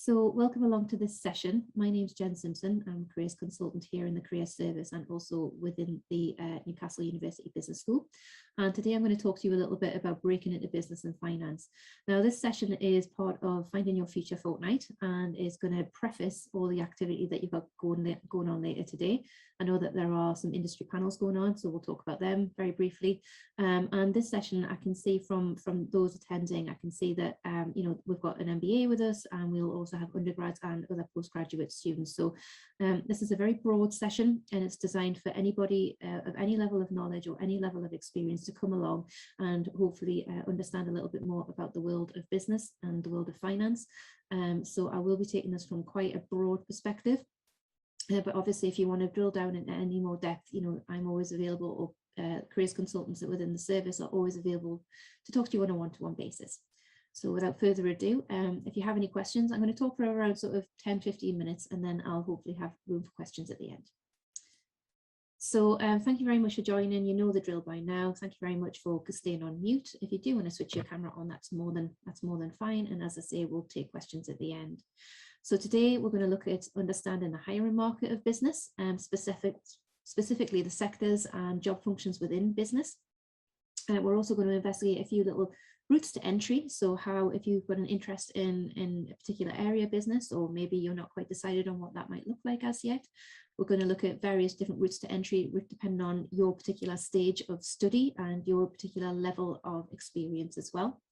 So welcome along to this session. My name is Jen Simpson. I'm a careers consultant here in the careers service and also within the Newcastle University Business School. And today I'm going to talk to you a little bit about breaking into business and finance. Now, this session is part of Finding Your Future Fortnight and is going to preface all the activity that you've got going on later today. I know that there are some industry panels going on, so we'll talk about them very briefly. And this session, I can see from those attending, I can see that we've got an MBA with us, and we'll also have undergrads and other postgraduate students. So this is a very broad session, and it's designed for anybody of any level of knowledge or any level of experience to come along and hopefully understand a little bit more about the world of business and the world of finance. So I will be taking this from quite a broad perspective. But obviously, if you want to drill down into any more depth, I'm always available, or careers consultants within the service are always available to talk to you on a one-to-one basis. So without further ado, if you have any questions, I'm going to talk for around sort of 10-15 minutes, and then I'll hopefully have room for questions at the end. So thank you very much for joining. You know the drill by now. Thank you very much for staying on mute. If you do want to switch your camera on, that's more than fine. And as I say, we'll take questions at the end. So today we're going to look at understanding the hiring market of business, specifically the sectors and job functions within business. We're also going to investigate a few little routes to entry. So how, if you've got an interest in a particular area of business, or maybe you're not quite decided on what that might look like as yet, we're going to look at various different routes to entry depending on your particular stage of study and your particular level of experience as well.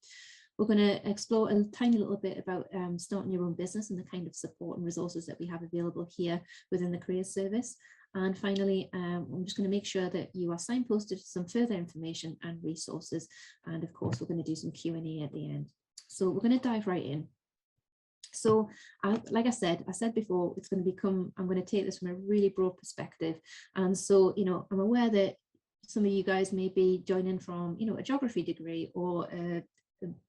We're going to explore a tiny little bit about starting your own business and the kind of support and resources that we have available here within the careers service. And finally, I'm just going to make sure that you are signposted to some further information and resources. And of course, we're going to do some Q&A at the end. So we're going to dive right in. So like I said before, it's going to become, I'm going to take this from a really broad perspective. And so, I'm aware that some of you guys may be joining from, a geography degree or a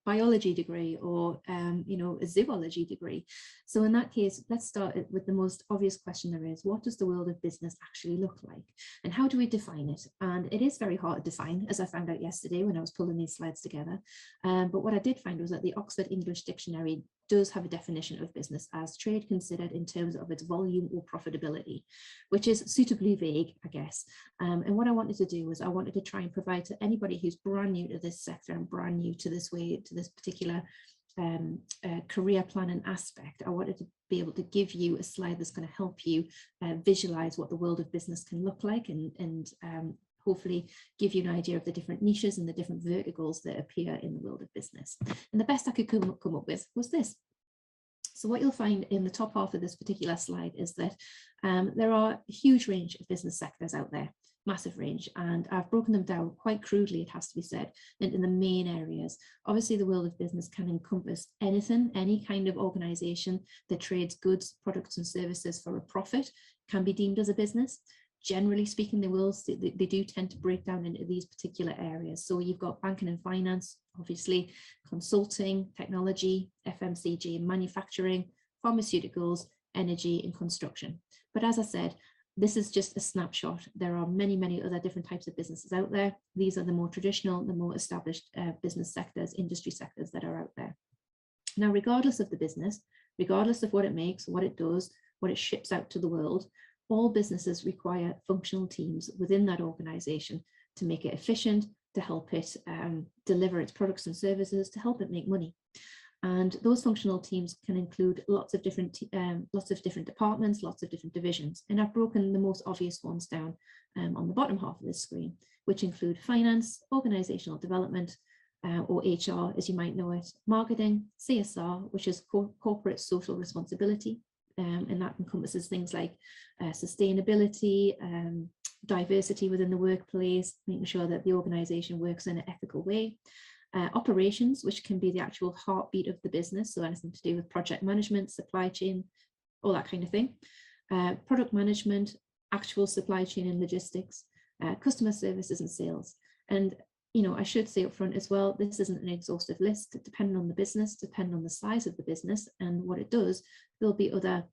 biology degree or a zoology degree. So in that case, let's start with the most obvious question there is: what does the world of business actually look like, and how do we define it? And it is very hard to define, as I found out yesterday when I was pulling these slides together. But what I did find was that the Oxford English Dictionary does have a definition of business as trade considered in terms of its volume or profitability, which is suitably vague, I guess. And what I wanted to do was I wanted to try and provide to anybody who's brand new to this sector and brand new to this particular career planning aspect. I wanted to be able to give you a slide that's going to help you visualize what the world of business can look like, and hopefully give you an idea of the different niches and the different verticals that appear in the world of business. And the best I could come up with was this. So what you'll find in the top half of this particular slide is that there are a huge range of business sectors out there, massive range, and I've broken them down quite crudely, it has to be said, into the main areas. Obviously, the world of business can encompass anything, any kind of organization that trades goods, products and services for a profit can be deemed as a business. Generally speaking, they do tend to break down into these particular areas. So you've got banking and finance, obviously, consulting, technology, FMCG and manufacturing, pharmaceuticals, energy and construction. But as I said, this is just a snapshot. There are many, many other different types of businesses out there. These are the more traditional, the more established business sectors, industry sectors that are out there. Now, regardless of the business, regardless of what it makes, what it does, what it ships out to the world, all businesses require functional teams within that organization to make it efficient, to help it deliver its products and services, to help it make money. And those functional teams can include lots of different departments, lots of different divisions. And I've broken the most obvious ones down on the bottom half of this screen, which include finance, organizational development, or HR, as you might know it, marketing, CSR, which is corporate social responsibility. And that encompasses things like sustainability, diversity within the workplace, making sure that the organization works in an ethical way. Operations, which can be the actual heartbeat of the business, so anything to do with project management, supply chain, all that kind of thing. Product management, actual supply chain and logistics, customer services and sales. And I should say up front as well, this isn't an exhaustive list. Depending on the business, depending on the size of the business and what it does, there'll be other,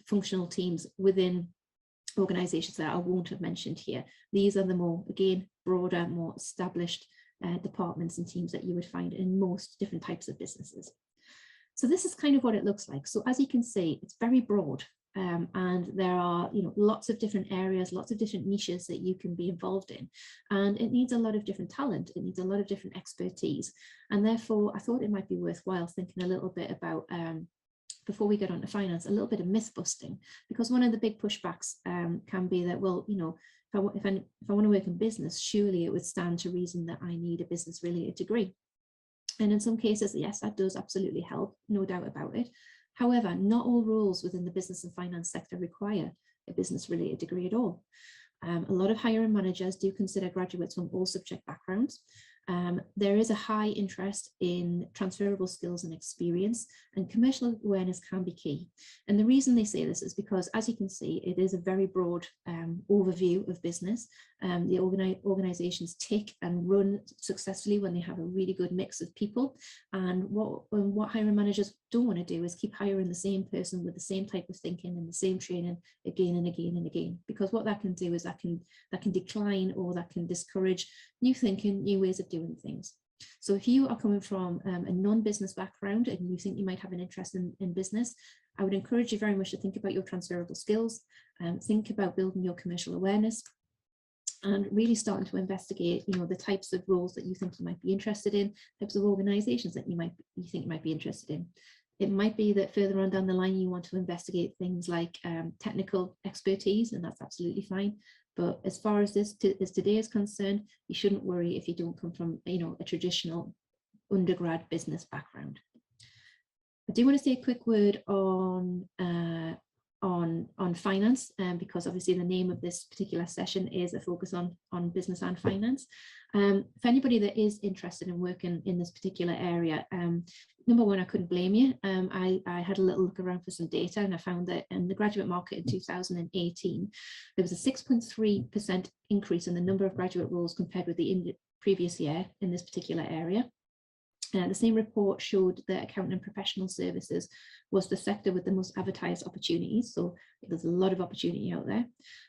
functional teams within organizations that I won't have mentioned here. These are the more, again, broader, more established departments and teams that you would find in most different types of businesses. So this is kind of what it looks like. So as you can see, it's very broad. And there are, lots of different areas, lots of different niches that you can be involved in. And it needs a lot of different talent. It needs a lot of different expertise. And therefore, I thought it might be worthwhile thinking a little bit about, before we get on to finance, a little bit of myth busting, because one of the big pushbacks can be that, well, if I want to work in business, surely it would stand to reason that I need a business related degree. And in some cases, yes, that does absolutely help, no doubt about it. However, not all roles within the business and finance sector require a business-related degree at all. A lot of hiring managers do consider graduates from all subject backgrounds. There is a high interest in transferable skills and experience, and commercial awareness can be key. And the reason they say this is because, as you can see, it is a very broad overview of business. The organizations tick and run successfully when they have a really good mix of people. And what hiring managers don't want to do is keep hiring the same person with the same type of thinking and the same training again and again and again, because what that can do is that can decline, or that can discourage new thinking, new ways of doing things. So if you are coming from a non-business background and you think you might have an interest in business, I would encourage you very much to think about your transferable skills, think about building your commercial awareness, and really starting to investigate, the types of roles that you think you might be interested in, types of organizations that you think you might be interested in. It might be that further on down the line, you want to investigate things like technical expertise, and that's absolutely fine. But as far as today is concerned, you shouldn't worry if you don't come from, a traditional undergrad business background. I do want to say a quick word on finance, because obviously the name of this particular session is a focus on business and finance. For anybody that is interested in working in this particular area, number one, I couldn't blame you. I had a little look around for some data, and I found that in the graduate market in 2018, there was a 6.3% increase in the number of graduate roles compared with the previous year in this particular area. The same report showed that accounting and professional services was the sector with the most advertised opportunities. So there's a lot of opportunity out there.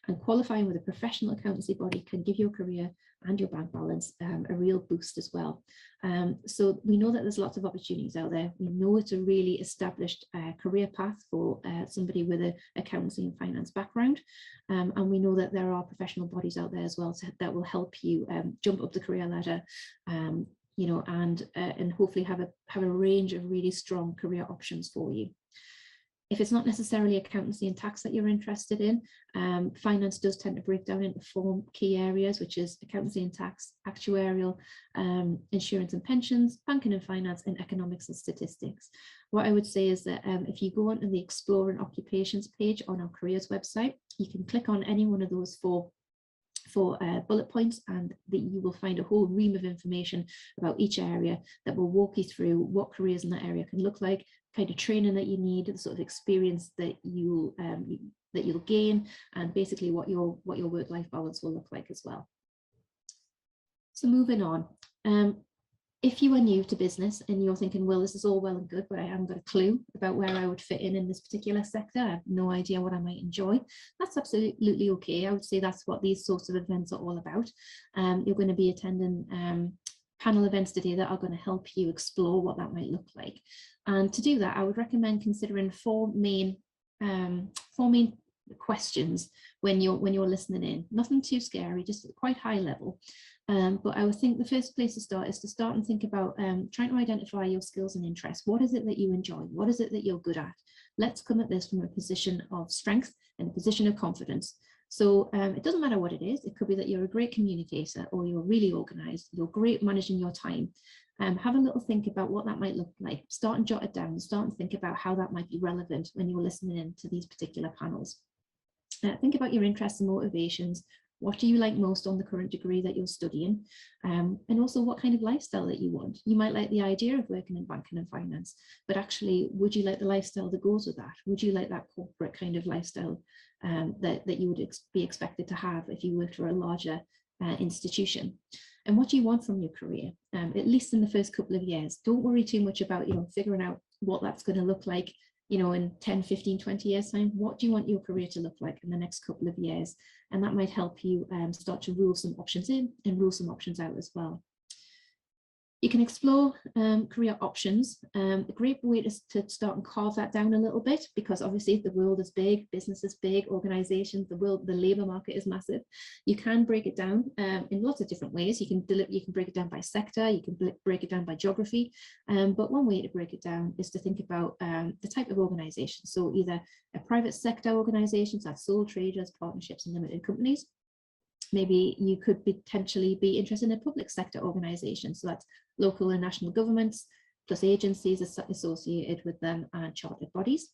And qualifying with a professional accountancy body can give your career and your bank balance a real boost as well. So we know that there's lots of opportunities out there. We know it's a really established career path for somebody with an accountancy and finance background. And we know that there are professional bodies out there as well that will help you jump up the career ladder, and hopefully have a range of really strong career options for you. If it's not necessarily accountancy and tax that you're interested in, finance does tend to break down into 4 key areas, which is accountancy and tax, actuarial, insurance and pensions, banking and finance, and economics and statistics. What I would say is that if you go onto the Exploring Occupations page on our careers website, you can click on any one of those 4 bullet points, and that you will find a whole ream of information about each area that will walk you through what careers in that area can look like, kind of training that you need, the sort of experience that you'll gain, and basically what your work-life balance will look like as well. So moving on. If you are new to business and you're thinking, well, this is all well and good, but I haven't got a clue about where I would fit in this particular sector, I have no idea what I might enjoy, that's absolutely okay. I would say that's what these sorts of events are all about. You're going to be attending panel events today that are going to help you explore what that might look like. And to do that, I would recommend considering 4 main questions when you're listening in. Nothing too scary, just quite high level. But I would think the first place to start is to start and think about trying to identify your skills and interests. What is it that you enjoy? What is it that you're good at? Let's come at this from a position of strength and a position of confidence. So it doesn't matter what it is. It could be that you're a great communicator, or you're really organized, you're great managing your time. Have a little think about what that might look like. Start and jot it down. Start and think about how that might be relevant when you're listening in to these particular panels. Think about your interests and motivations. What do you like most on the current degree that you're studying? And also what kind of lifestyle that you want. You might like the idea of working in banking and finance, but actually, would you like the lifestyle that goes with that? Would you like that corporate kind of lifestyle that you would be expected to have if you worked for a larger institution? And what do you want from your career, at least in the first couple of years? Don't worry too much about figuring out what that's going to look like in 10, 15, 20 years time. What do you want your career to look like in the next couple of years? And that might help you start to rule some options in and rule some options out as well. You can explore career options. A great way to start and carve that down a little bit, because obviously the world is big, business is big, organizations, the labour market is massive. You can break it down in lots of different ways. You can break it down by sector, you can break it down by geography. But one way to break it down is to think about the type of organization. So either a private sector organizations, that's sole traders, partnerships, and limited companies. Maybe you could potentially be interested in a public sector organization. So that's local and national governments, plus agencies associated with them and chartered bodies.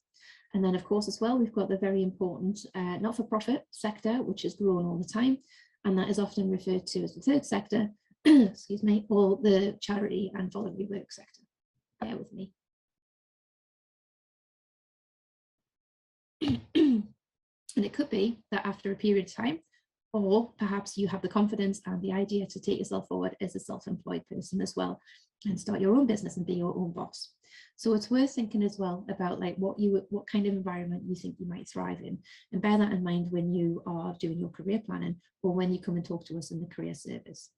And then, of course, as well, we've got the very important not-for-profit sector, which is growing all the time. And that is often referred to as the third sector, excuse me, or the charity and voluntary work sector. Bear with me. And it could be that after a period of time, or perhaps you have the confidence and the idea to take yourself forward as a self-employed person as well and start your own business and be your own boss. So it's worth thinking as well about like what kind of environment you think you might thrive in, and bear that in mind when you are doing your career planning or when you come and talk to us in the career service.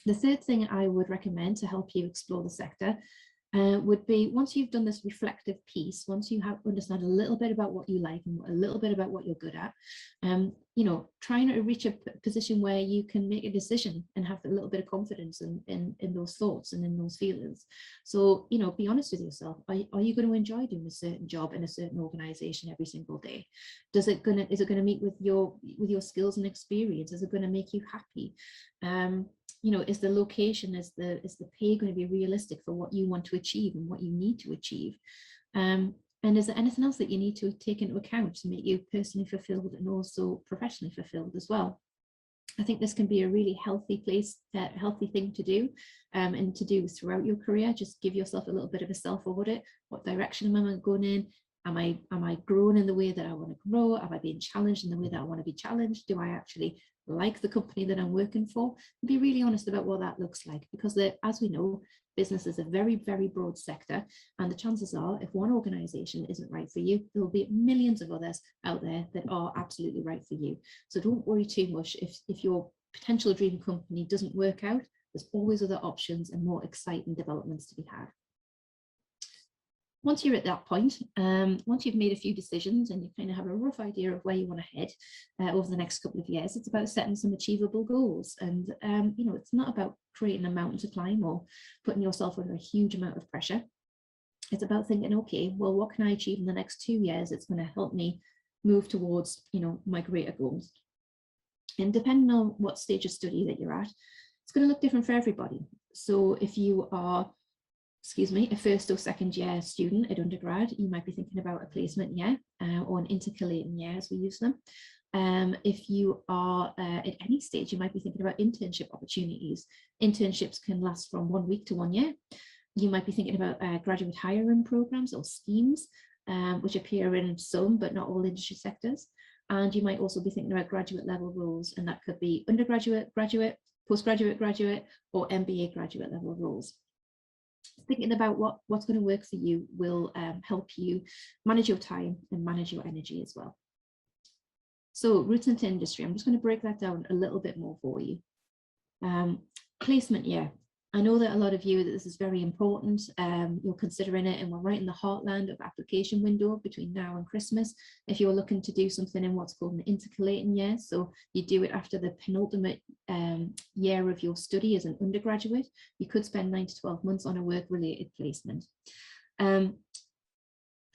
The third thing I would recommend to help you explore the sector would be, once you've done this reflective piece, once you have understand a little bit about what you like and a little bit about what you're good at, trying to reach a position where you can make a decision and have a little bit of confidence in those thoughts and in those feelings. So, be honest with yourself. Are you going to enjoy doing a certain job in a certain organization every single day? Is it going to meet with your skills and experience? Is it going to make you happy? Is the location, is the pay going to be realistic for what you want to achieve and what you need to achieve? And is there anything else that you need to take into account to make you personally fulfilled and also professionally fulfilled as well? I think this can be a really healthy thing to do, and to do throughout your career. Just give yourself a little bit of a self-audit. What direction am I going in? Am I growing in the way that I want to grow? Am I being challenged in the way that I want to be challenged? Do I actually like the company that I'm working for? And be really honest about what that looks like, because as we know, business is a very, very broad sector, and the chances are, if one organization isn't right for you, there will be millions of others out there that are absolutely right for you. So don't worry too much if your potential dream company doesn't work out. There's always other options and more exciting developments to be had. Once you're at that point, once you've made a few decisions and you kind of have a rough idea of where you want to head over the next couple of years, it's about setting some achievable goals. And, it's not about creating a mountain to climb or putting yourself under a huge amount of pressure. It's about thinking, okay, well, what can I achieve in the next 2 years? It's going to help me move towards, my greater goals. And depending on what stage of study that you're at, it's going to look different for everybody. So if you are a first or second year student at undergrad, you might be thinking about a placement year or an intercalating year, as we use them. If you are at any stage, you might be thinking about internship opportunities. Internships can last from 1 week to 1 year. You might be thinking about graduate hiring programs or schemes, which appear in some but not all industry sectors. And you might also be thinking about graduate level roles, and that could be undergraduate, graduate, postgraduate, graduate, or MBA graduate level roles. Thinking about what's going to work for you will help you manage your time and manage your energy as well. So routes into industry, I'm just going to break that down a little bit more for you. Placement year. I know that a lot of you, that this is very important. You're considering it, and we're right in the heartland of application window between now and Christmas. If you're looking to do something in what's called an intercalating year, so you do it after the penultimate year of your study as an undergraduate, you could spend 9 to 12 months on a work-related placement.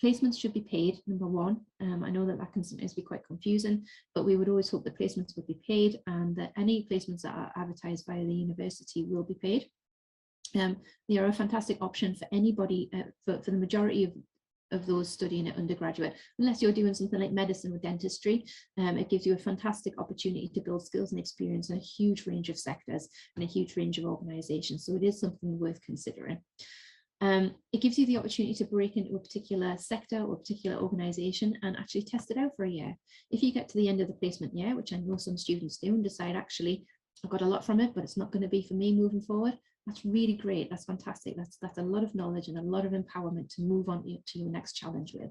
Placements should be paid, number one. I know that can sometimes be quite confusing, but we would always hope that placements would be paid, and that any placements that are advertised by the university will be paid. They are a fantastic option for anybody, for the majority of those studying at undergraduate, unless you're doing something like medicine or dentistry. It gives you a fantastic opportunity to build skills and experience in a huge range of sectors and a huge range of organizations. So it is something worth considering. It gives you the opportunity to break into a particular sector or particular organization and actually test it out for a year. If you get to the end of the placement year, which I know some students do, and decide, actually, I've got a lot from it, but it's not going to be for me moving forward, that's really great. That's fantastic. That's a lot of knowledge and a lot of empowerment to move on to your next challenge with.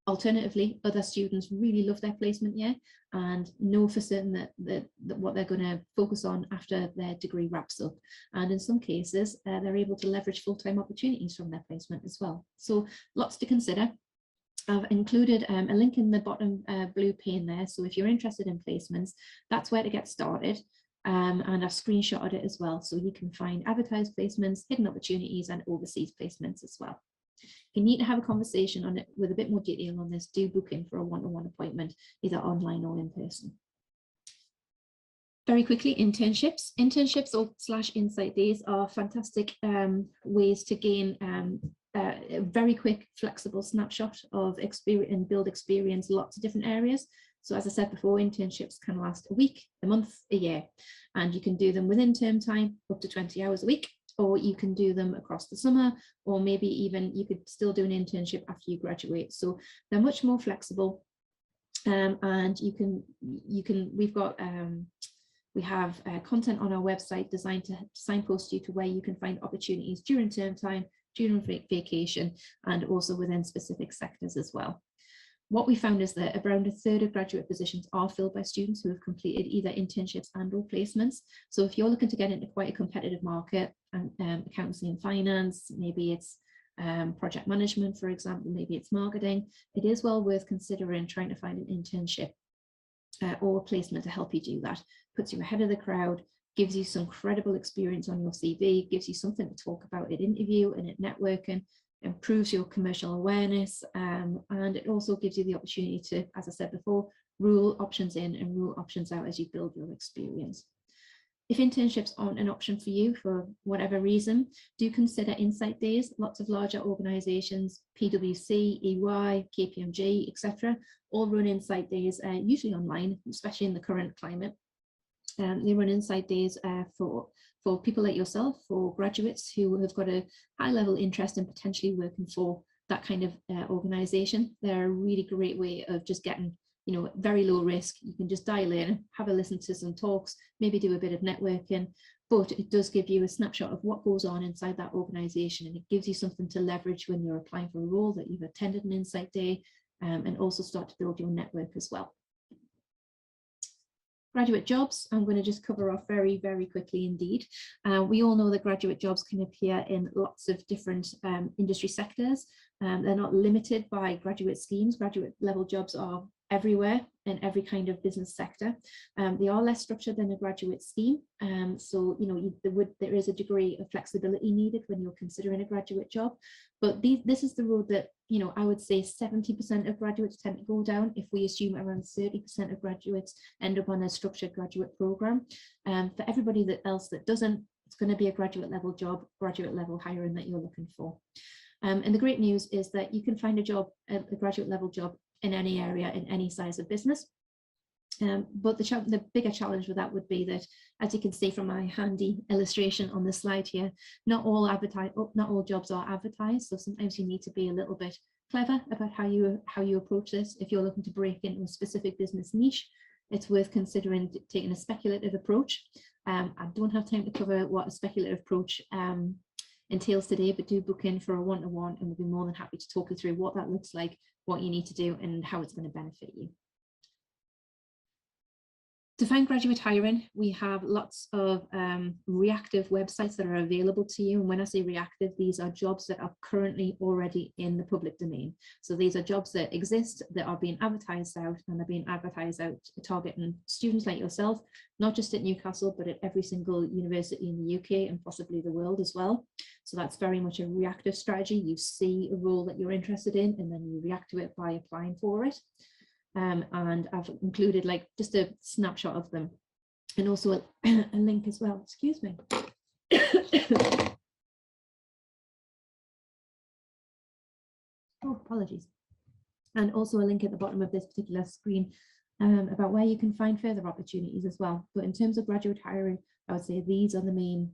Alternatively, other students really love their placement year and know for certain that what they're going to focus on after their degree wraps up. And in some cases, they're able to leverage full-time opportunities from their placement as well. So lots to consider. I've included a link in the bottom blue pane there. So if you're interested in placements, that's where to get started. And I've screenshotted it as well. So you can find advertised placements, hidden opportunities, and overseas placements as well. If you need to have a conversation on it with a bit more detail on this, do book in for a one-to-one appointment, either online or in person. Very quickly, internships. Internships or / insight days are fantastic ways to gain a very quick, flexible snapshot of experience and build experience in lots of different areas. So as I said before, internships can last a week, a month, a year, and you can do them within term time, up to 20 hours a week, or you can do them across the summer, or maybe even you could still do an internship after you graduate. So they're much more flexible, and we have content on our website designed to signpost you to where you can find opportunities during term time, during vacation, and also within specific sectors as well. What we found is that around a third of graduate positions are filled by students who have completed either internships and or placements. So if you're looking to get into quite a competitive market, and accountancy and finance, maybe it's project management, for example, maybe it's marketing, it is well worth considering trying to find an internship or a placement to help you do that. Puts you ahead of the crowd, gives you some credible experience on your CV, gives you something to talk about at interview and at networking, improves your commercial awareness, and it also gives you the opportunity to, as I said before, rule options in and rule options out as you build your experience. If internships aren't an option for you for whatever reason, do consider insight days. Lots of larger organizations, PwC, EY, KPMG, etc., all run insight days, usually online, especially in the current climate. They run insight days for people like yourself, for graduates who have got a high level interest in potentially working for that kind of organization. They're a really great way of just getting, very low risk. You can just dial in, have a listen to some talks, maybe do a bit of networking, but it does give you a snapshot of what goes on inside that organization, and it gives you something to leverage when you're applying for a role that you've attended an insight day, and also start to build your network as well. Graduate jobs, I'm going to just cover off very, very quickly indeed. We all know that graduate jobs can appear in lots of different industry sectors. They're not limited by graduate schemes. Graduate level jobs are everywhere in every kind of business sector. They are less structured than a graduate scheme. So, there is a degree of flexibility needed when you're considering a graduate job. But this is the road that, I would say 70% of graduates tend to go down, if we assume around 30% of graduates end up on a structured graduate program. For everybody else that doesn't, it's going to be a graduate level job, graduate level hiring that you're looking for. And the great news is that you can find a job, a graduate level job in any area, in any size of business. But the bigger challenge with that would be that, as you can see from my handy illustration on the slide here, not all jobs are advertised. So sometimes you need to be a little bit clever about how you approach this. If you're looking to break into a specific business niche, it's worth considering taking a speculative approach. I don't have time to cover what a speculative approach entails today, but do book in for a one-to-one, and we'll be more than happy to talk you through what that looks like, what you need to do, and how it's going to benefit you. To find graduate hiring, we have lots of reactive websites that are available to you. And when I say reactive, these are jobs that are currently already in the public domain. So these are jobs that exist, that are being advertised out, and they're being advertised out targeting students like yourself, not just at Newcastle, but at every single university in the UK and possibly the world as well. So that's very much a reactive strategy. You see a role that you're interested in, and then you react to it by applying for it. And I've included just a snapshot of them, and also a link as well. Excuse me. Oh, apologies. And also a link at the bottom of this particular screen about where you can find further opportunities as well. But in terms of graduate hiring, I would say these are the main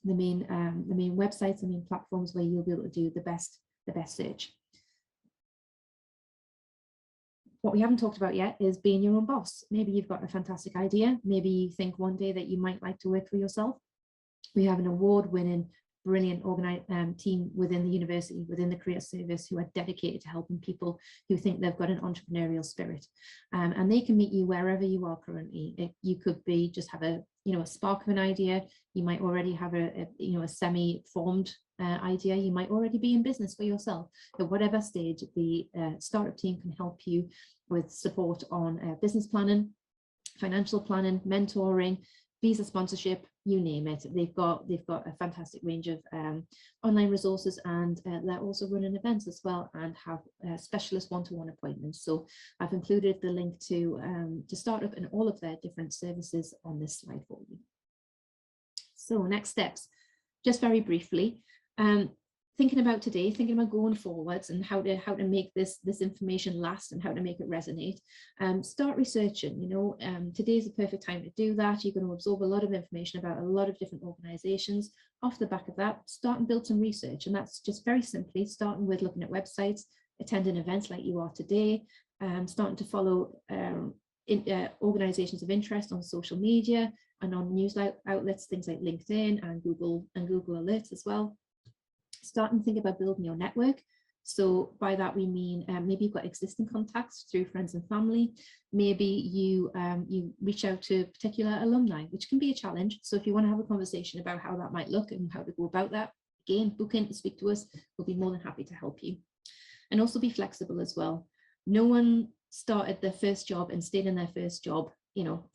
websites, the main platforms where you'll be able to do the best search. What we haven't talked about yet is being your own boss. Maybe you've got a fantastic idea. Maybe you think one day that you might like to work for yourself. We have an award-winning brilliant team within the university, within the career service, who are dedicated to helping people who think they've got an entrepreneurial spirit. And they can meet you wherever you are currently. You could be just have a spark of an idea. You might already have a semi-formed idea. You might already be in business for yourself. At whatever stage, the startup team can help you with support on business planning, financial planning, mentoring, visa sponsorship, you name it. They've got a fantastic range of online resources, and they're also running events as well, and have specialist one-to-one appointments. So I've included the link to Startup and all of their different services on this slide for you. So next steps, just very briefly. Thinking about today, thinking about going forwards and how to make this information last and how to make it resonate. Start researching. Today is the perfect time to do that. You're going to absorb a lot of information about a lot of different organizations. Off the back of that, start and build some research, and that's just very simply starting with looking at websites, attending events like you are today, starting to follow organizations of interest on social media and on news outlets, things like LinkedIn and Google Alerts as well. Start and think about building your network. So by that we mean maybe you've got existing contacts through friends and family. Maybe you reach out to particular alumni, which can be a challenge. So if you want to have a conversation about how that might look and how to go about that, again, book in to speak to us. We'll be more than happy to help you. And also be flexible as well. No one started their first job and stayed in their first job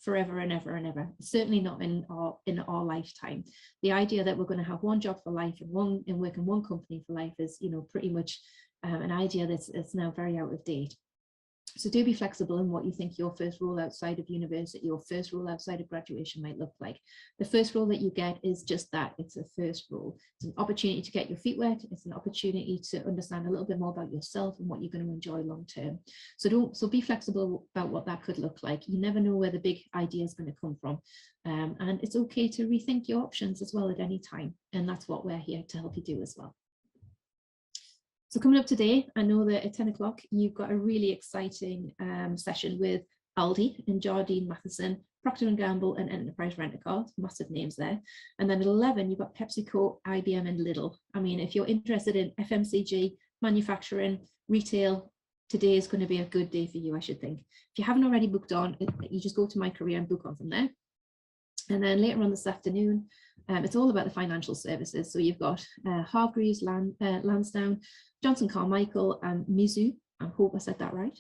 forever and ever and ever. Certainly not in our lifetime. The idea that we're going to have one job for life and work in one company for life is pretty much an idea that's now very out of date. So do be flexible in what you think your first role outside of university, your first role outside of graduation might look like. The first role that you get is just that. It's a first role. It's an opportunity to get your feet wet. It's an opportunity to understand a little bit more about yourself and what you're going to enjoy long term. So be flexible about what that could look like. You never know where the big idea is going to come from. And it's okay to rethink your options as well at any time. And that's what we're here to help you do as well. So coming up today, I know that at 10 o'clock, you've got a really exciting session with Aldi and Jardine Matheson, Procter & Gamble and Enterprise Rent-A-Car, massive names there. And then at 11, you've got PepsiCo, IBM and Lidl. I mean, if you're interested in FMCG, manufacturing, retail, today is going to be a good day for you, I should think. If you haven't already booked on, you just go to My Career and book on from there. And then later on this afternoon, it's all about the financial services. So you've got Hargreaves, Lansdowne, Johnson Carmichael and Mizu. I hope I said that right.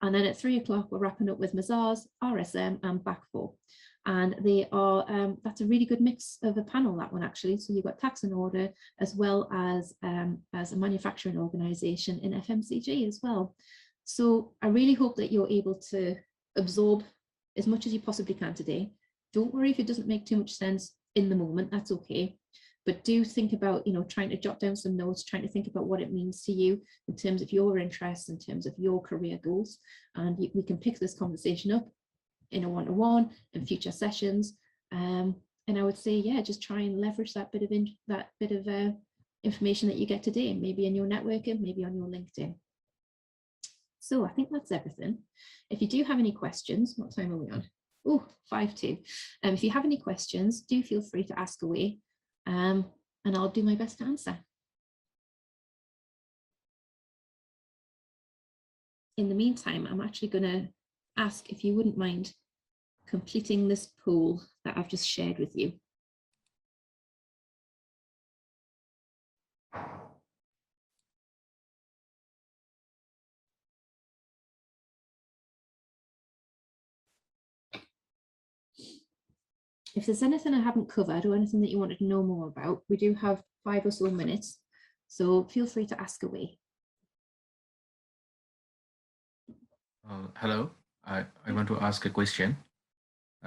And then at 3 o'clock, we're wrapping up with Mazars, RSM and Back4. And they are, that's a really good mix of a panel, that one actually. So you've got Tax and Order as well as a manufacturing organisation in FMCG as well. So I really hope that you're able to absorb as much as you possibly can today. Don't worry if it doesn't make too much sense in the moment, that's okay. But do think about, trying to jot down some notes, trying to think about what it means to you in terms of your interests, in terms of your career goals. And we can pick this conversation up in a one-to-one in future sessions. And I would say, yeah, just try and leverage that bit of information that you get today, maybe in your networking, maybe on your LinkedIn. So I think that's everything. If you do have any questions, what time are we on? Oh, 5:02. If you have any questions, do feel free to ask away, and I'll do my best to answer. In the meantime, I'm actually going to ask if you wouldn't mind completing this poll that I've just shared with you. If there's anything I haven't covered or anything that you wanted to know more about, we do have 5 or so minutes, so feel free to ask away. Hello, I want to ask a question.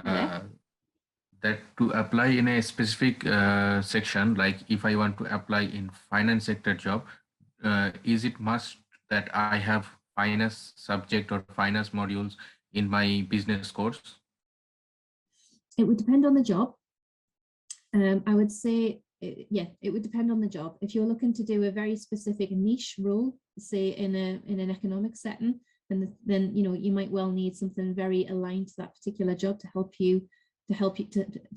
That to apply in a specific section, like if I want to apply in finance sector job, is it must that I have finance subject or finance modules in my business course? It would depend on the job. I would say, yeah, it would depend on the job. If you're looking to do a very specific niche role, say in an economic setting, then you might well need something very aligned to that particular job to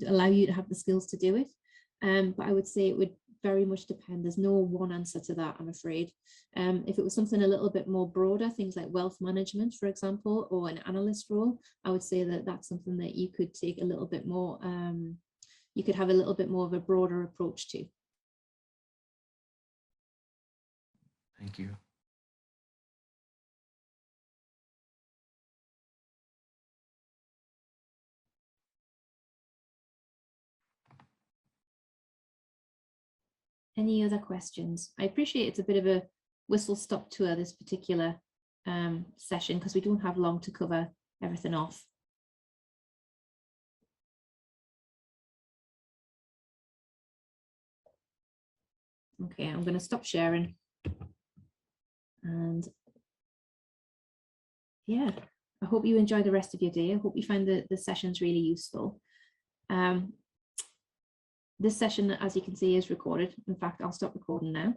allow you to have the skills to do it. But I would say it would very much depend. There's no one answer to that, I'm afraid. If it was something a little bit more broader, things like wealth management, for example, or an analyst role, I would say that that's something that you could take a little bit more, you could have a little bit more of a broader approach to. Thank you. Any other questions? I appreciate it's a bit of a whistle-stop tour, this particular session, because we don't have long to cover everything off. Okay, I'm going to stop sharing. And yeah, I hope you enjoy the rest of your day. I hope you find the sessions really useful. This session, as you can see, is recorded. In fact, I'll stop recording now.